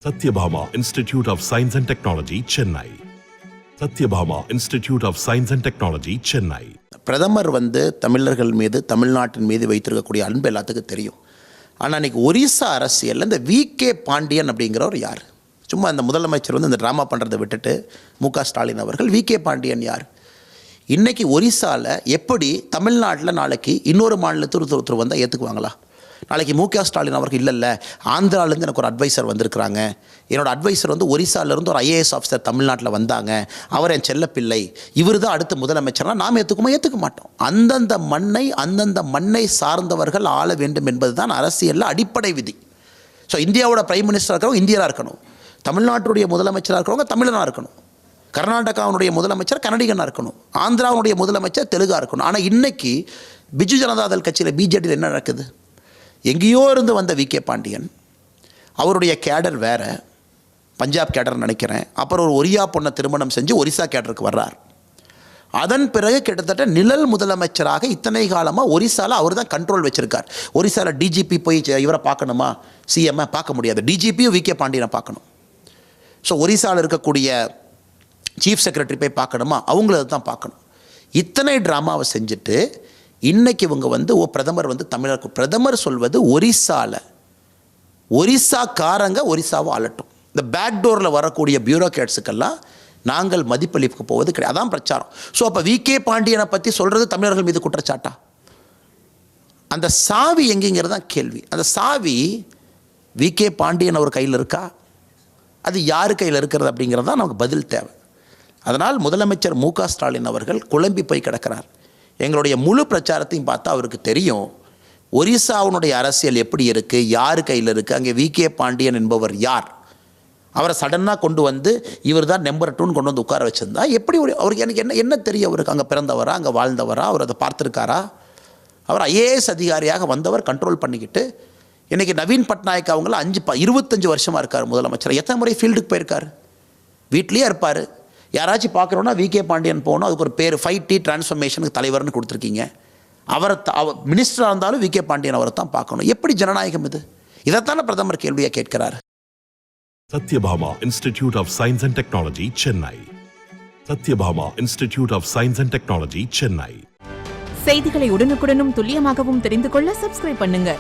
Satyabhama Institute of Science and Technology, Chennai. Satyabhama Institute of Science and Technology, Chennai. பிரதமர் தமிழர்கள் மீது தமிழ்நாட்டின் மீது வைத்திருக்கக்கூடிய அன்பு எல்லாத்துக்கும் தெரியும். ஆனால் அன்றைக்கி ஒரிசா அரசியலில் இந்த வி.கே. பாண்டியன் அப்படிங்கிறவர் யார்? சும்மா இந்த முதலமைச்சர் இந்த ட்ராமா பண்ணுறதை விட்டுட்டு மு.க. ஸ்டாலின் அவர்கள் வி.கே. பாண்டியன் யார்? இன்றைக்கி ஒரிசாவில் எப்படி தமிழ்நாட்டில் நாளைக்கு இன்னொரு மாநிலத்தில் ஒருத்தர் வந்தால் ஏற்றுக்குவாங்களா? நாளைக்கு மு.க. ஸ்டாலின் அவர்கள் இல்லை ஆந்திராவிலேருந்து எனக்கு ஒரு அட்வைசர் வந்திருக்கிறாங்க, என்னோடய அட்வைசர் ஒரிசாவிலேருந்து ஒரு ஐஏஎஸ் ஆஃபீஸர் தமிழ்நாட்டில் வந்தாங்க, அவர் என் செல்லப்பிள்ளை, இவர் தான் அடுத்த முதலமைச்சர்னா நாம் ஏற்றுக்க மாட்டோம். அந்தந்த மண்ணை சார்ந்தவர்கள் ஆள வேண்டும் என்பது தான் அரசியலில் அடிப்படை விதி. ஸோ இந்தியாவோட பிரைம் மினிஸ்டராக இருக்கிறவங்க இந்தியராக இருக்கணும், தமிழ்நாட்டுடைய முதலமைச்சராக இருக்கிறவங்க தமிழனாக இருக்கணும், கர்நாடகாவுடைய முதலமைச்சர் கன்னடிகனாக இருக்கணும், ஆந்திராவுடைய முதலமைச்சர் தெலுங்காக இருக்கணும். ஆனால் இன்றைக்கி பிஜு ஜனதாதள் கட்சியில் பிஜேடியில் என்ன நடக்குது? எங்கேயோ இருந்து வந்த வி.கே. பாண்டியன், அவருடைய கேடர் வேறு, பஞ்சாப் கேடர் நினைக்கிறேன், அப்புறம் ஒரு ஒரியா பொண்ணை திருமணம் செஞ்சு ஒரிசா கேடருக்கு வர்றார். அதன் பிறகு கிட்டத்தட்ட நிழல் முதலமைச்சராக இத்தனை காலமாக ஒரிசாவில் அவர் தான் கண்ட்ரோல் வச்சுருக்கார். ஒரிசாவில் டிஜிபி போய் இவரை பார்க்கணுமா, சிஎம்ஐ பார்க்க முடியாது, டிஜிபியும் வி.கே. பாண்டியனை பார்க்கணும். ஸோ ஒரிசாவில் இருக்கக்கூடிய சீஃப் செக்ரட்டரி போய் பார்க்கணுமா, அவங்கள தான் பார்க்கணும். இத்தனை ட்ராமாவை செஞ்சுட்டு இன்றைக்கி இவங்க பிரதமர் தமிழருக்கு பிரதமர் சொல்வது ஒரிசாக்காரங்க ஒரிசாவை ஆளட்டும், இந்த பேக்டோரில் வரக்கூடிய பியூரோக்ராட்ஸுக்கெல்லாம் நாங்கள் மதிப்பளிக்க போவது கிடையாது, அதான் பிரச்சாரம். ஸோ அப்போ வி.கே. பாண்டியனை பற்றி சொல்கிறது தமிழர்கள் மீது குற்றச்சாட்டா? அந்த சாவி எங்கேங்கிறது தான் கேள்வி. அந்த சாவி வி.கே. பாண்டியன் அவர் கையில் இருக்கா, அது யார் கையில் இருக்கிறது அப்படிங்கிறது தான் நமக்கு பதில் தேவை. அதனால் முதலமைச்சர் மு.க. ஸ்டாலின் அவர்கள் குழம்பி போய் கிடக்கிறார். எங்களுடைய முழு பிரச்சாரத்தையும் பார்த்தா அவருக்கு தெரியும் ஒரிசாவுடைய அரசியல் எப்படி இருக்குது, யார் கையில் இருக்குது, அங்கே வி.கே. பாண்டியன் என்பவர் யார். அவரை சடனாக கொண்டு இவர் தான் நம்பர் 2 கொண்டு உட்கார வச்சுருந்தா எப்படி அவருக்கு எனக்கு என்ன தெரியும்? அவருக்கு அங்கே பிறந்தவரா, அங்கே வாழ்ந்தவரா, அவர் அதை பார்த்துருக்காரா? அவர் ஐஏஎஸ் அதிகாரியாக வந்தவர், கண்ட்ரோல் பண்ணிக்கிட்டு இன்றைக்கி நவீன் பட்நாயக் அவங்கள 25 வருஷமாக இருக்கார் முதலமைச்சர். எத்தனை முறை ஃபீல்டுக்கு போயிருக்கார்? வீட்லேயே இருப்பார். யாராச்சும் பார்க்குறோன்னா வி.கே. பாண்டியன் போகணும், அதுக்கு ஒரு பேர் 5T டிரான்ஸ்ஃபர்மேஷனுக்கு தலைவர்னு கொடுத்துருக்கீங்க. அவர் மினிஸ்டராக இருந்தாலும் வி.கே. பாண்டியன் அவரை தான் பார்க்கணும். எப்படி ஜனநாயகம் இது? இதைத்தானே பிரதமர் கேள்வியாக கேட்கிறார். Satyabhama Institute of Science and Technology, Chennai. Satyabhama Institute of Science and Technology, Chennai. செய்திகளை உடனுக்குடனும் துல்லியமாகவும் தெரிந்து கொள்ள சப்ஸ்கிரைப் பண்ணுங்க.